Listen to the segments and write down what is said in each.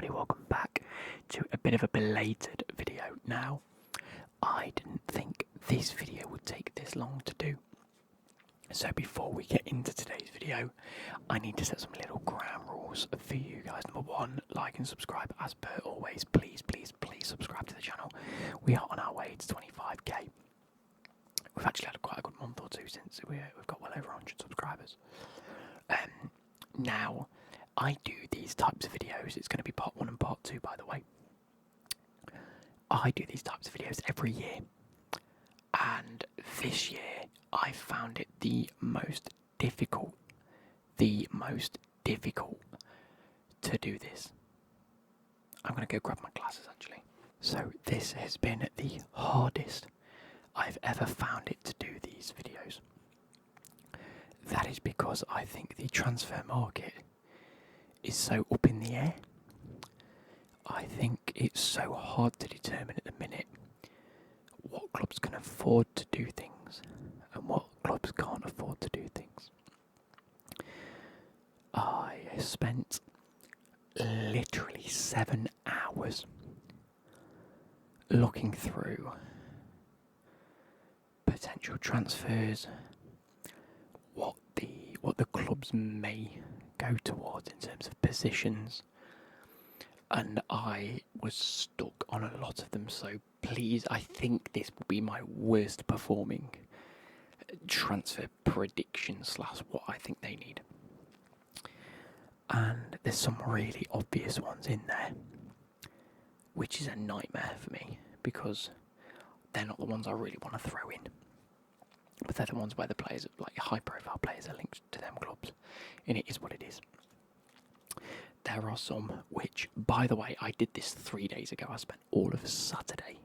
everybody, welcome back to a bit of a belated video. Now, I didn't think this video would take this long to do. So before we get into today's video, I need to set some little ground rules for you guys. Number one, like and subscribe as per always. Please subscribe to the channel. We are on our way to 25k. We've actually had quite a good month or two since we've got well over 100 subscribers. Now, I do these types of videos. It's going to be part 1 and part 2, by the way. I do these types of videos every year. And this year, I found it the most difficult to do this. I'm going to go grab my glasses, actually. So this has been the hardest I've ever found it to do these videos. That is because I think the transfer market is so up in the air. I think it's so hard to determine at the minute what clubs can afford to do things and what clubs can't afford to do things. I spent literally 7 hours looking through potential transfers, what the clubs may go towards in terms of positions, and I was stuck on a lot of them. So please, I think this will be my worst performing transfer prediction / what I think they need. And there's some really obvious ones in there, which is a nightmare for me because they're not the ones I really want to throw in. But they're the ones where the players, like high-profile players, are linked to them clubs, and it is what it is. There are some which, by the way, I did this 3 days ago. I spent all of Saturday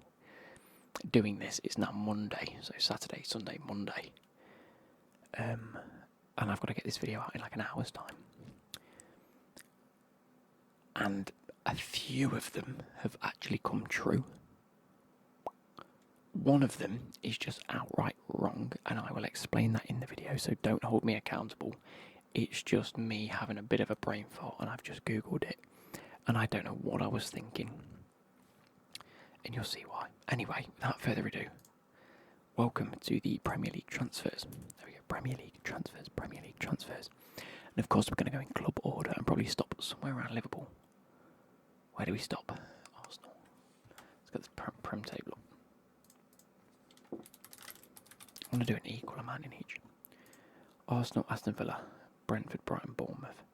doing this. It's now Monday, so Saturday, Sunday, Monday. And I've got to get this video out in like an hour's time. And a few of them have actually come true. One of them is just outright wrong, and I will explain that in the video, so don't hold me accountable. It's just me having a bit of a brain fart, and I've just Googled it, and I don't know what I was thinking. And you'll see why. Anyway, without further ado, welcome to the Premier League transfers. There we go, Premier League transfers. And of course, we're going to go in club order and probably stop somewhere around Liverpool. Where do we stop? Arsenal. Let's get the Prem table up. I want to do an equal amount in each. Arsenal, Aston Villa, Brentford, Brighton, Bournemouth,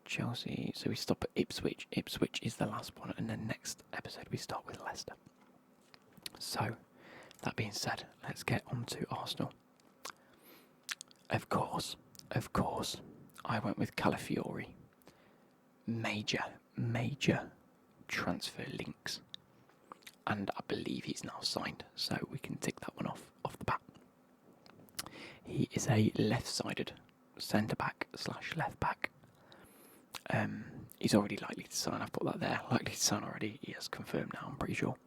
Chelsea. So we stop at Ipswich. Ipswich is the last one, and then next episode we start with Leicester. So, that being said, let's get on to Arsenal. Of course, I went with Calafiori. Major transfer links. And I believe he's now signed, so we can tick that one off the bat. He is a left-sided centre-back / left-back. He's already likely to sign. I've put that there. Likely to sign already. He has confirmed now, I'm pretty sure.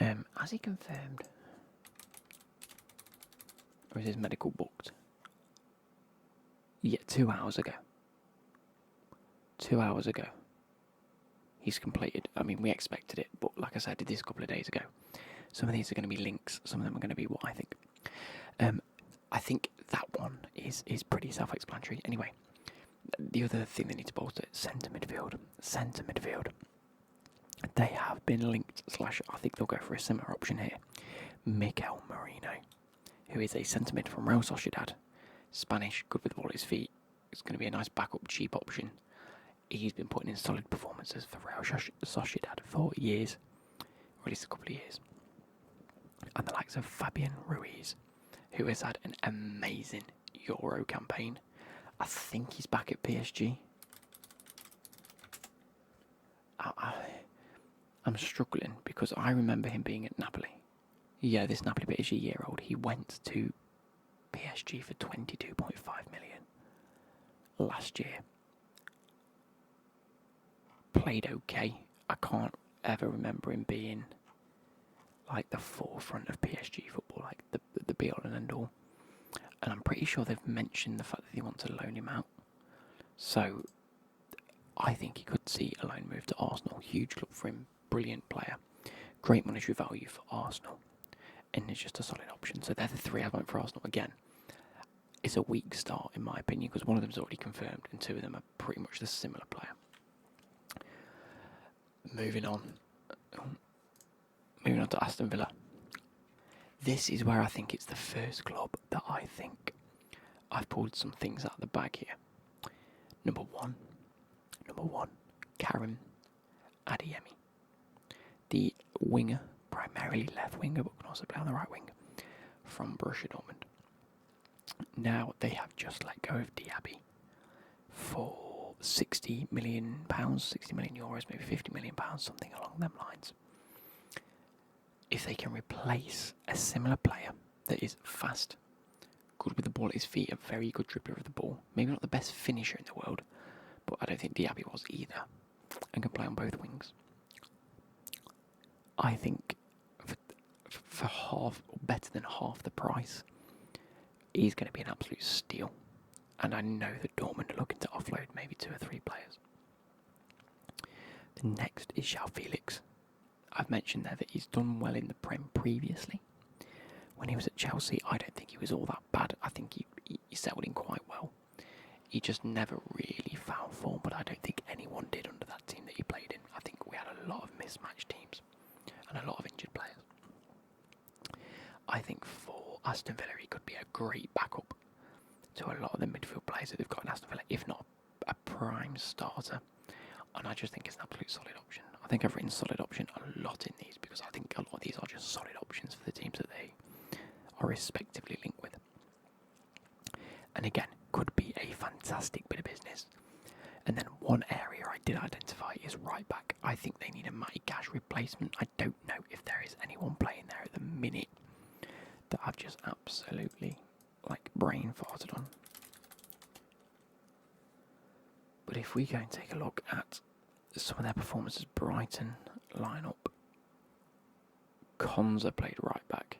Has he confirmed? Or is his medical booked? Yeah, 2 hours ago. 2 hours ago. He's completed. I mean, we expected it, but like I said, I did this a couple of days ago. Some of these are going to be links. Some of them are going to be what I think. I think that one is pretty self-explanatory. Anyway, the other thing they need to bolster, centre midfield. They have been linked / I think they'll go for a similar option here. Mikel Merino, who is a centre mid from Real Sociedad. Spanish, good with the ball at his feet. It's going to be a nice backup, cheap option. He's been putting in solid performances for Real Sociedad for years, or at least a couple of years. And the likes of Fabian Ruiz, who has had an amazing Euro campaign. I think he's back at PSG. I'm struggling because I remember him being at Napoli. Yeah, this Napoli PSG year-old. He went to PSG for 22.5 million last year. Played okay. I can't ever remember him being like the forefront of PSG football, like the be all and end all. And I'm pretty sure they've mentioned the fact that they want to loan him out. So I think he could see a loan move to Arsenal. Huge club for him, brilliant player, great monetary value for Arsenal, and it's just a solid option. So they're the three I went for Arsenal. Again, it's a weak start in my opinion because one of them's already confirmed and two of them are pretty much the similar player. Moving on to Aston Villa. This is where I think it's the first club that I think I've pulled some things out of the bag here. Number one, Karim Adeyemi. The winger, primarily left winger, but can also play on the right wing, from Borussia Dortmund. Now, they have just let go of Diaby for £60 million, €60 million, maybe £50 million, something along them lines. If they can replace a similar player that is fast, good with the ball at his feet, a very good dribbler of the ball, maybe not the best finisher in the world, but I don't think Diaby was either, and can play on both wings. I think for half, or better than half the price, he's going to be an absolute steal. And I know that Dortmund are looking to offload maybe 2 or 3 players. The next is João Felix. I've mentioned there that he's done well in the Prem previously. When he was at Chelsea, I don't think he was all that bad. I think he settled in quite well. He just never really found form, but I don't think anyone did under that team that he played in. I think we had a lot of mismatched teams and a lot of injured players. I think for Aston Villa, he could be a great backup to a lot of the midfield players that they've got in Aston Villa, if not a prime starter. And I just think it's an absolute solid option. I think I've written solid option a lot in these because I think a lot of these are just solid options for the teams that they are respectively linked with. And again, could be a fantastic bit of business. And then one area I did identify is right back. I think they need a Matty Cash replacement. I don't know if there is anyone playing there at the minute that I've just absolutely brain farted on. But if we go and take a look at some of their performances, Brighton lineup, Konza played right back.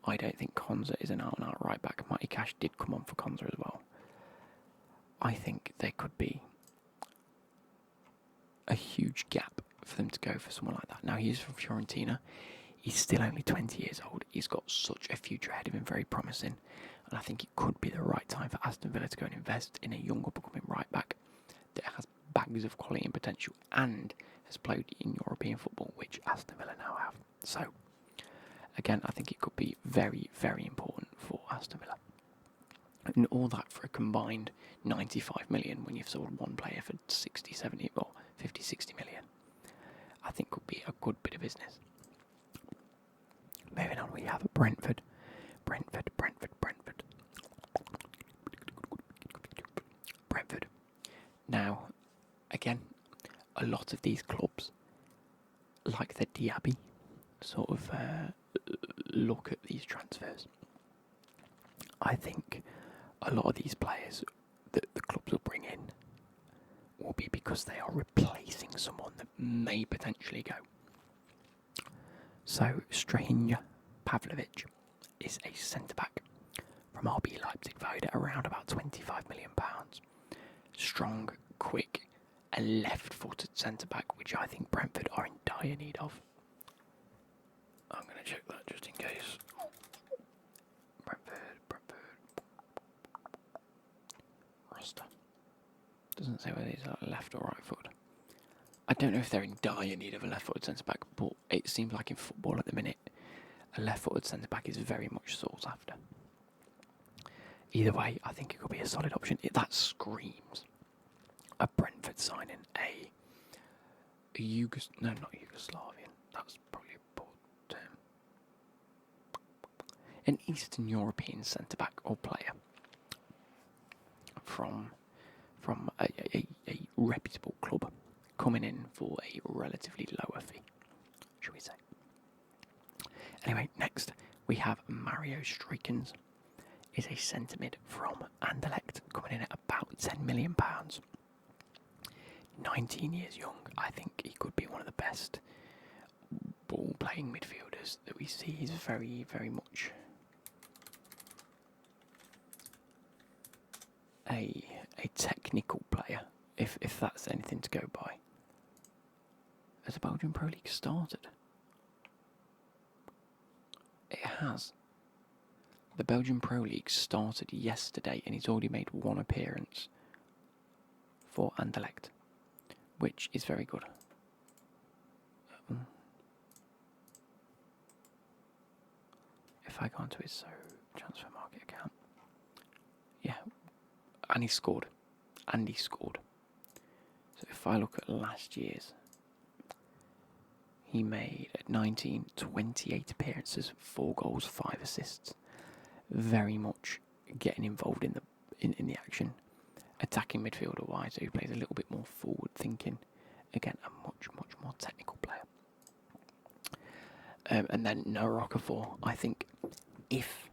I don't think Konza is an out-and-out right back. Matty Cash did come on for Konza as well. I think there could be a huge gap for them to go for someone like that. Now, he is from Fiorentina. He's still only 20 years old. He's got such a future ahead of him, very promising. And I think it could be the right time for Aston Villa to go and invest in a young up-and-coming right back that has bags of quality and potential and has played in European football, which Aston Villa now have. So, again, I think it could be very, very important for Aston Villa. And all that for a combined 95 million when you've sold one player for 60, 70, or 50, 60 million. I think could be a good bit of business. Moving on, we have Brentford. Brentford. Now, again, a lot of these clubs, like the Diaby, sort of look at these transfers. I think a lot of these players that the clubs will bring in will be because they are replacing someone that may potentially go. So, Strahinja Pavlovic is a centre-back from RB Leipzig, valued at around about £25 million. Strong, quick, a left-footed centre-back, which I think Brentford are in dire need of. I'm going to check that just in case. Brentford. Roster. Doesn't say whether he's left or right foot. I don't know if they're in dire need of a left-footed centre-back, but it seems like in football at the minute, a left-footed centre-back is very much sought after. Either way, I think it could be a solid option. That screams a Brentford signing, not Yugoslavian. That's probably a poor term. An Eastern European centre-back or player from a reputable club coming in for a relatively lower fee, shall we say. Anyway, next we have Mario Strykens. Is a centre mid from Anderlecht, coming in at about £10 million. 19 years young. I think he could be one of the best ball-playing midfielders that we see. He's very, very much a technical player if that's anything to go by. Has the Belgian Pro League started? It has. The Belgian Pro League started yesterday and he's already made one appearance for Anderlecht, which is very good. If I go onto his transfer market account, yeah, and he scored. So if I look at last year's, he made 19, 28 appearances, 4 goals, 5 assists. Very much getting involved in the action. Attacking midfielder wise, so he plays a little bit more forward thinking. Again, a much more technical player. And then no Rockefeller. I think if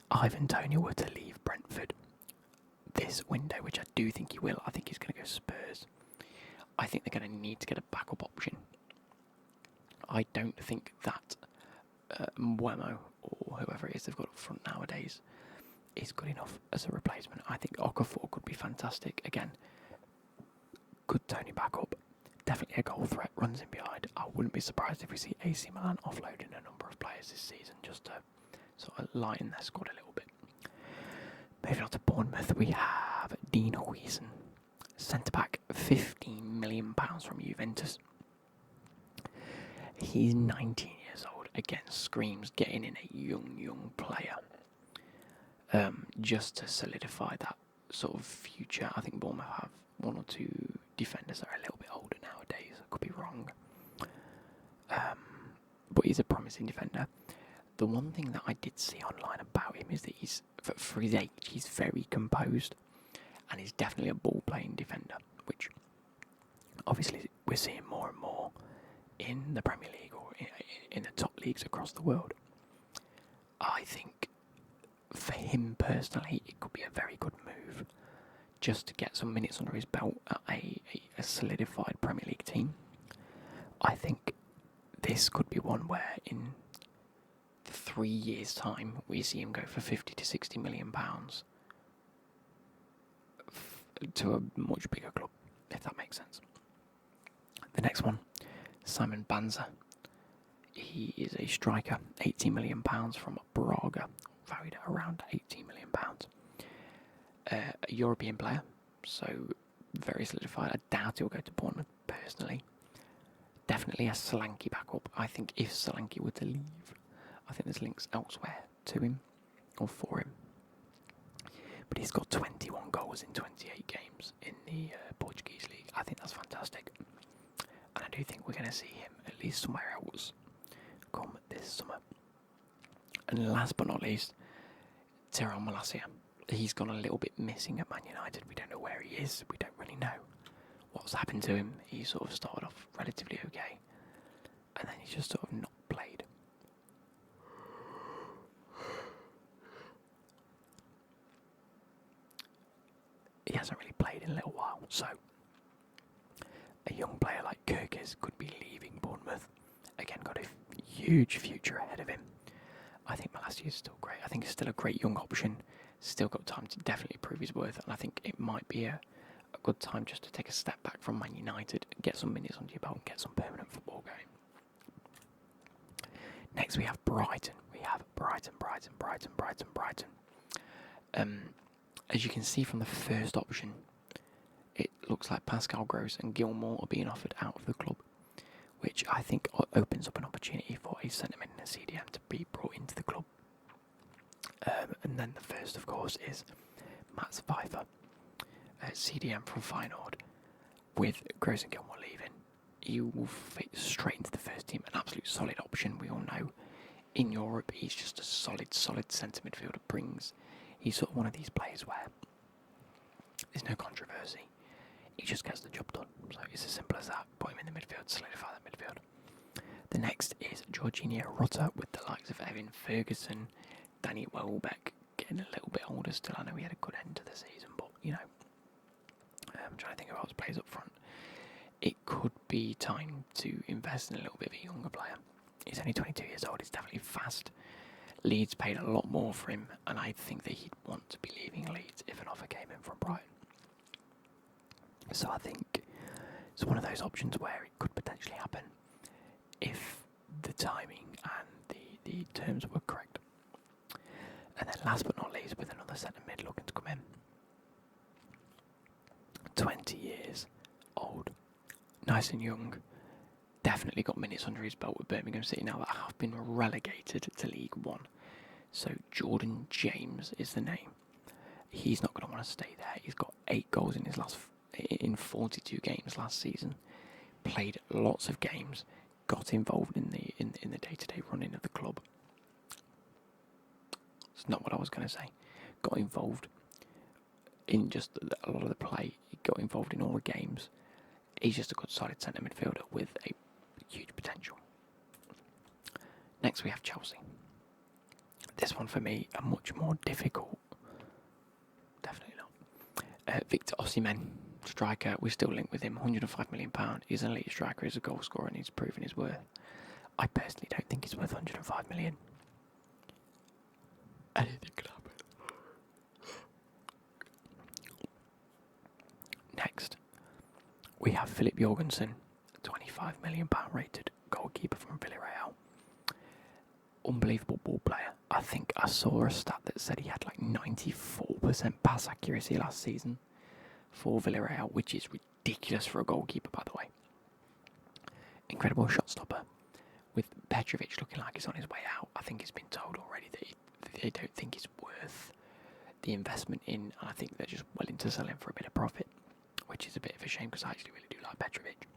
Ivan Toney were to leave Brentford this window, which I do think he will, I think he's going to go Spurs. I think they're going to need to get a backup option. I don't think that Mbeumo or whoever it is they've got up front nowadays is good enough as a replacement. I think Okafor could be fantastic. Again, good Tony backup. Definitely a goal threat, runs in behind. I wouldn't be surprised if we see AC Milan offloading a number of players this season just to sort of lighten their squad a little bit. Moving on to Bournemouth, we have Dean Huijsen, centre-back, £15 million from Juventus. He's 19 years old. Again, screams getting in a young player. Just to solidify that sort of future. I think Bournemouth have 1 or 2 defenders that are a little bit older nowadays. I could be wrong. But he's a promising defender. The one thing that I did see online about him is that he's, for his age, he's very composed. And he's definitely a ball-playing defender, which obviously we're seeing more and more in the Premier League or in the top leagues across the world. I think for him personally, it could be a very good move just to get some minutes under his belt at a solidified Premier League team. I think this could be one where in 3 years' time we see him go for 50 to 60 million pounds to a much bigger club, if that makes sense. The next one, Simon Banza. He is a striker, £18 million from Braga, valued at around £18 million. A European player, so very solidified. I doubt he'll go to Bournemouth personally. Definitely a Solanke backup. I think if Solanke were to leave, I think there's links elsewhere to him or for him. But he's got 21 goals in 28 games in the Portuguese league. I think that's fantastic. And I do think we're going to see him at least somewhere else come this summer. And last but not least, Tyrell Malacia. He's gone a little bit missing at Man United. We don't know where he is. We don't really know what's happened to him. He sort of started off relatively okay. And then he's just sort of not played. He hasn't really played in a little while. So, a young player like Kirkes could be leaving Bournemouth. Again, got a huge future ahead of him. I think Malacia is still great. I think he's still a great young option. Still got time to definitely prove his worth. And I think it might be a good time just to take a step back from Man United, get some minutes under your belt and get some permanent football going. Next we have Brighton. We have Brighton. As you can see from the first option, it looks like Pascal Gross and Gilmour are being offered out of the club, which I think opens up an opportunity for a centre-mid and a CDM to be brought into the club. And then the first, of course, is Mats Pfeiffer, CDM from Feyenoord. With Gross and Gilmour leaving, he will fit straight into the first team, an absolute solid option. We all know in Europe he's just a solid centre midfielder. He's sort of one of these players where there's no controversy. He just gets the job done. So it's as simple as that. Put him in the midfield, solidify that midfield. The next is Jorginho Rota with the likes of Evan Ferguson, Danny Welbeck, getting a little bit older still. I know he had a good end to the season, but, you know, I'm trying to think of who else plays up front. It could be time to invest in a little bit of a younger player. He's only 22 years old. He's definitely fast. Leeds paid a lot more for him, and I think that he'd want to be leaving Leeds if an offer came in from Brighton. So I think it's one of those options where it could potentially happen if the timing and the terms were correct. And then last but not least, with another centre mid looking to come in. 20 years old, nice and young, definitely got minutes under his belt with Birmingham City now that have been relegated to League One. So Jordan James is the name. He's not going to want to stay there. He's got 8 goals in 42 games last season. Played lots of games. Got involved in the day-to-day running of the club. It's not what I was going to say. Got involved in just a lot of the play. He got involved in all the games. He's just a good solid centre midfielder with a huge potential. Next we have Chelsea. This one for me, a much more difficult. Definitely not. Victor Osimhen, striker. We're still linked with him. £105 million. He's an elite striker. He's a goal scorer and he's proven his worth. I personally don't think he's worth £105 million. Anything could happen. Next, we have Philip Jorgensen, £25 million rated goalkeeper from Villarreal. Unbelievable ball player. I think I saw a stat that said he had like 94% pass accuracy last season for Villarreal, which is ridiculous for a goalkeeper, by the way. Incredible shot stopper. With Petrovic looking like he's on his way out, I think he's been told already that they don't think he's worth the investment in, and I think they're just willing to sell him for a bit of profit, which is a bit of a shame because I actually really do like Petrovic.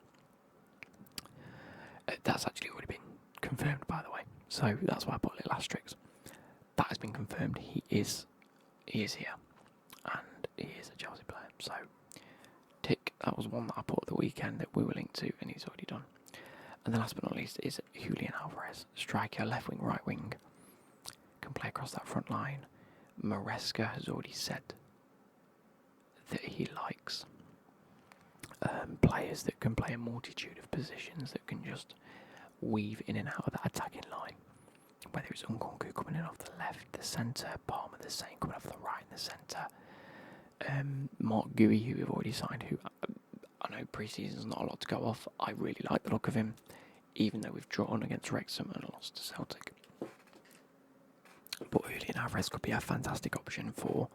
That's actually already been confirmed, by the way, so that's why I put a little asterisk. That has been confirmed. He is here, and he is a Chelsea player. So, tick. That was one that I put at the weekend that we were linked to, and he's already done. And the last but not least is Julian Alvarez, striker, left wing, right wing, can play across that front line. Maresca has already said that he likes players that can play a multitude of positions, that can just weave in and out of that attacking line. Whether it's Nkunku coming in off the left, the centre, Palmer the same coming off the right in the centre. Mark Gui, who we've already signed, who I know pre-season's not a lot to go off. I really like the look of him, even though we've drawn against Wrexham and lost to Celtic. But Julian Alvarez could be a fantastic option for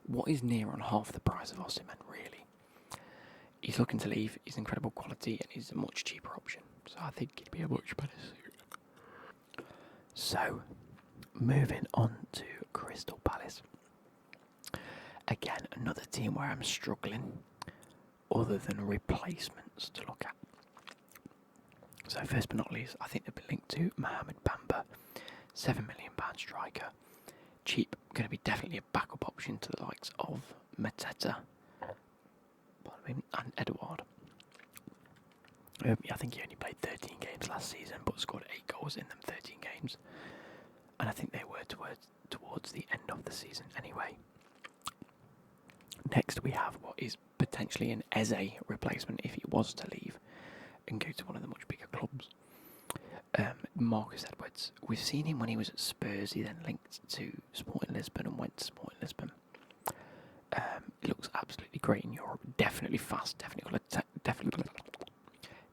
what is near on half the price of Osimhen, really. He's looking to leave, he's incredible quality, and he's a much cheaper option. So I think he'd be a much better suit. So, moving on to Crystal Palace. Again, another team where I'm struggling, other than replacements to look at. So first but not least, I think they've been linked to Mohamed Bamba, £7 million striker. Cheap, going to be definitely a backup option to the likes of Mateta and Edouard. I think he only played 13 games last season, but scored 8 goals in them 13 games. And I think they were towards the end of the season anyway. Next we have what is potentially an Eze replacement if he was to leave and go to one of the much bigger clubs. Marcus Edwards. We've seen him when he was at Spurs. He then linked to Sporting Lisbon and went to Sporting Lisbon. He looks absolutely great in Europe. Definitely fast.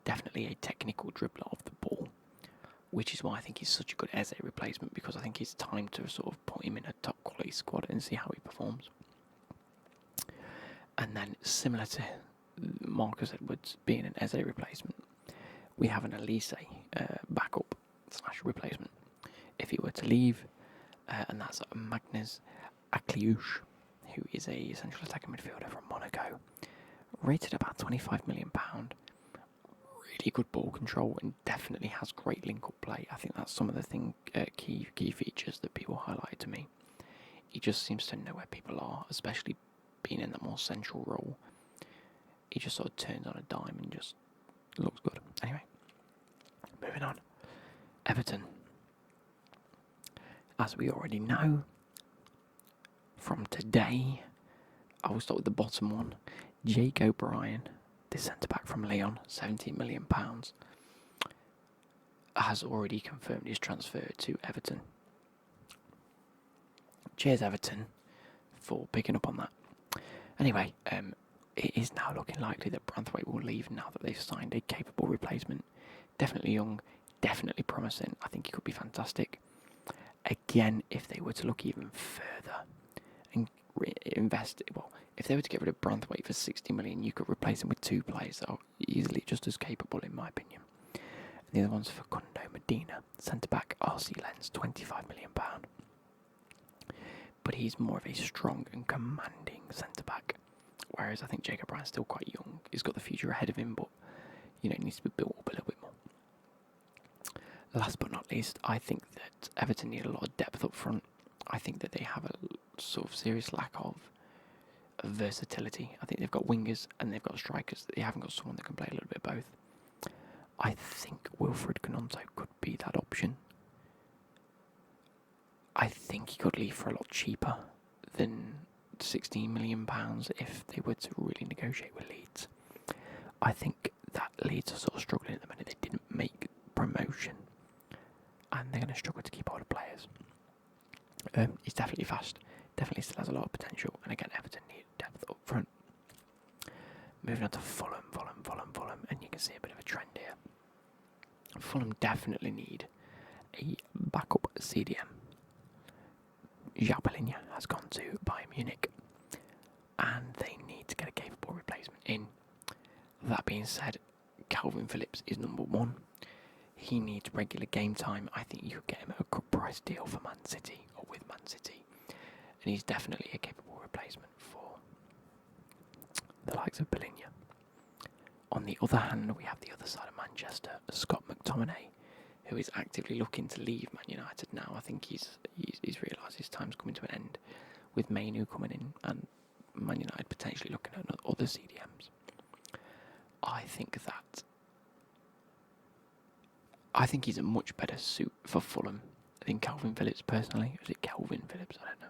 Definitely a technical dribbler of the ball, which is why I think he's such a good Eze replacement, because I think it's time to sort of put him in a top quality squad and see how he performs. And then, similar to Marcus Edwards being an Eze replacement, we have an Elise backup / replacement if he were to leave, and that's Magnus Akliouche, who is a central attacking midfielder from Monaco, rated about £25 million. Really good ball control and definitely has great link-up play. I think that's some of the key features that people highlighted to me. He just seems to know where people are, especially being in that more central role. He just sort of turns on a dime and just looks good. Anyway, moving on. Everton. As we already know, from today, I will start with the bottom one. Jake O'Brien, the centre-back from Lyon, £17 million, has already confirmed his transfer to Everton. Cheers, Everton, for picking up on that. Anyway, it is now looking likely that Branthwaite will leave now that they've signed a capable replacement. Definitely young, definitely promising. I think he could be fantastic. Again, if they were to look even further and invest, well, if they were to get rid of Branthwaite for 60 million, you could replace him with 2 players that are easily just as capable, in my opinion. And the other one's for Facundo Medina, centre-back, RC Lens, £25 million. But he's more of a strong and commanding centre-back, whereas I think Jacob Ryan's still quite young. He's got the future ahead of him, but he needs to be built up a little bit more. Last but not least, I think that Everton need a lot of depth up front. I think that they have a sort of serious lack of versatility. I think they've got wingers and they've got strikers. They haven't got someone that can play a little bit of both. I think Wilfred Canonto could be that option. I think he could leave for a lot cheaper than £16 million if they were to really negotiate with Leeds. I think that Leeds are sort of struggling at the minute. They didn't make promotion, and they're going to struggle to keep hold of players. He's definitely fast, definitely still has a lot of potential, and again, Everton need depth up front. Moving on to Fulham, and you can see a bit of a trend here. Fulham definitely need a backup CDM. João Palhinha has gone to Bayern Munich, and they need to get a capable replacement in. That being said, Calvin Phillips is number 1. He needs regular game time. I think you could get him at a good price deal for Man City, or with Man City. And he's definitely a capable replacement for the likes of Palhinha. On the other hand, we have the other side of Manchester, Scott McTominay, who is actively looking to leave Man United now. I think he's realised his time's coming to an end, with Mainu coming in and Man United potentially looking at other CDMs. I think he's a much better suit for Fulham than Calvin Phillips personally. Or is it Calvin Phillips? I don't know.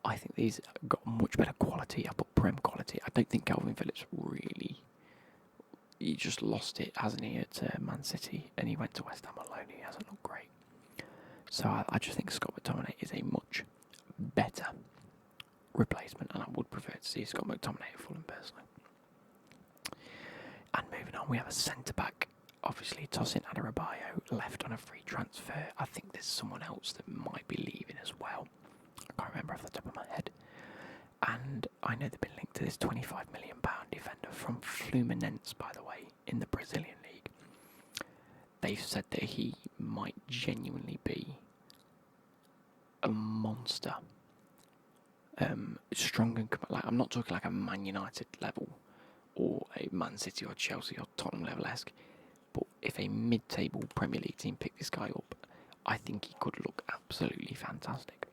I think these got much better quality, upper prem quality. I don't think Calvin Phillips really... He just lost it, hasn't he, at Man City, and he went to West Ham on loan. He hasn't looked great. So I just think Scott McTominay is a much better replacement, and I would prefer to see Scott McTominay at Fulham personally. And moving on, we have a centre-back. Obviously, Tosin Adarabioyo left on a free transfer. I think there's someone else that might be leaving as well. I can't remember off the top of my head. And I know they've been linked to this £25 million defender from Fluminense, by the way, in the Brazilian league. They've said that he might genuinely be a monster. Strong and I'm not talking like a Man United level or a Man City or Chelsea or Tottenham level-esque, but if a mid-table Premier League team picked this guy up, I think he could look absolutely fantastic.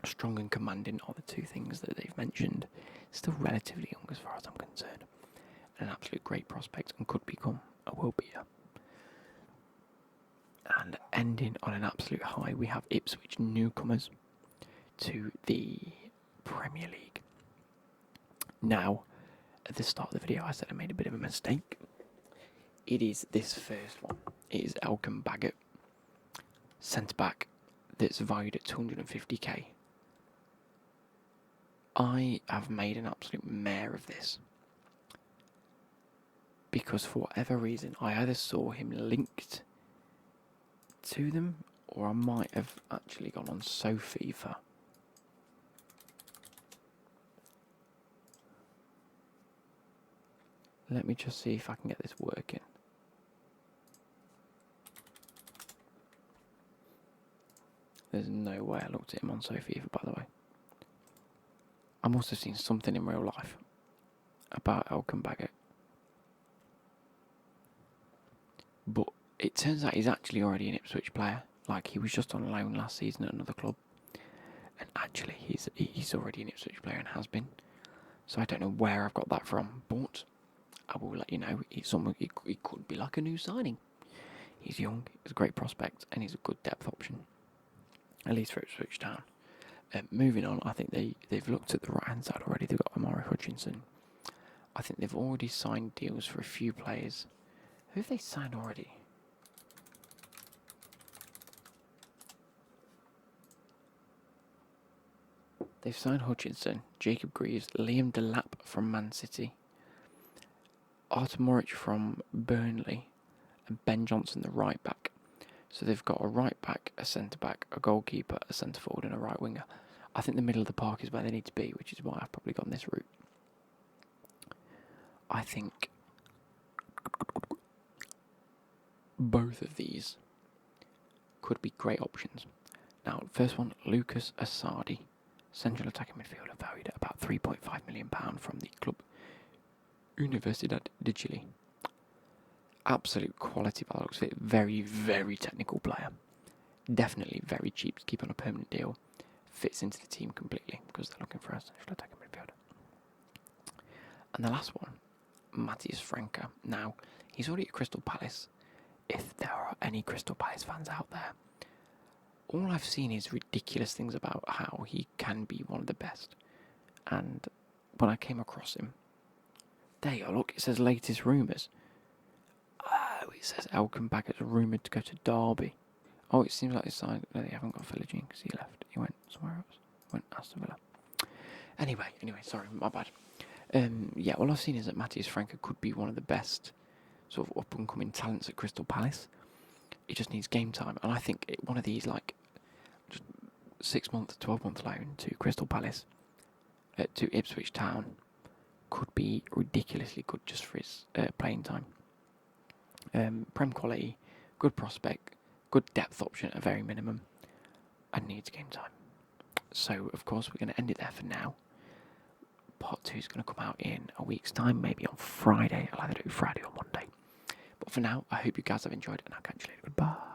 Strong and commanding are the two things that they've mentioned. Still relatively young as far as I'm concerned. An absolute great prospect and could become a world beater. And ending on an absolute high, we have Ipswich newcomers to the Premier League. Now, at the start of the video, I said I made a bit of a mistake. It is this first one. It is Elkan Baggett, centre-back, that's valued at 250k. I have made an absolute mare of this because for whatever reason I either saw him linked to them or I might have actually gone on SoFIFA. Let me just see if I can get this working. There's no way I looked at him on SoFIFA, by the way. I must have seen something in real life about Elkan Baggett. But it turns out he's actually already an Ipswich player. Like, he was just on loan last season at another club. And actually, he's already an Ipswich player and has been. So I don't know where I've got that from, but I will let you know. He could be like a new signing. He's young, he's a great prospect, and he's a good depth option. At least for Ipswich Town. Moving on, I think they've looked at the right-hand side already. They've got Amari Hutchinson. I think they've already signed deals for a few players. Who have they signed already? They've signed Hutchinson, Jacob Greaves, Liam Delap from Man City, Artem Moric from Burnley, and Ben Johnson, the right back. So they've got a right back, a centre back, a goalkeeper, a centre forward, and a right winger. I think the middle of the park is where they need to be, which is why I've probably gone this route. I think both of these could be great options. Now, first one, Lucas Asadi, central attacking midfielder, valued at about £3.5 million from the club Universidad de Chile. Absolute quality by the looks of it. Very, very technical player. Definitely very cheap to keep on a permanent deal. Fits into the team completely because they're looking for a central attacking midfielder. And the last one, Matthias Franca. Now, he's already at Crystal Palace. If there are any Crystal Palace fans out there, all I've seen is ridiculous things about how he can be one of the best. And when I came across him, there you go, look, it says latest rumours. Oh, it says Elkenbach is rumoured to go to Derby. Oh, it seems like they signed. No, they haven't got Philogene because he left. He went somewhere else. Went Aston Villa. Anyway, sorry, my bad. Yeah, all I've seen is that Matthias Franca could be one of the best sort of up-and-coming talents at Crystal Palace. He just needs game time. And I think one of these, like, just 6-month, 12-month loan to Crystal Palace, to Ipswich Town, could be ridiculously good just for his playing time. Prem quality, good prospect, good depth option at a very minimum, and needs game time. So, of course, we're going to end it there for now. Part 2 is going to come out in a week's time, maybe on Friday. I'll either do Friday or Monday. But for now, I hope you guys have enjoyed, and I'll catch you later. Goodbye.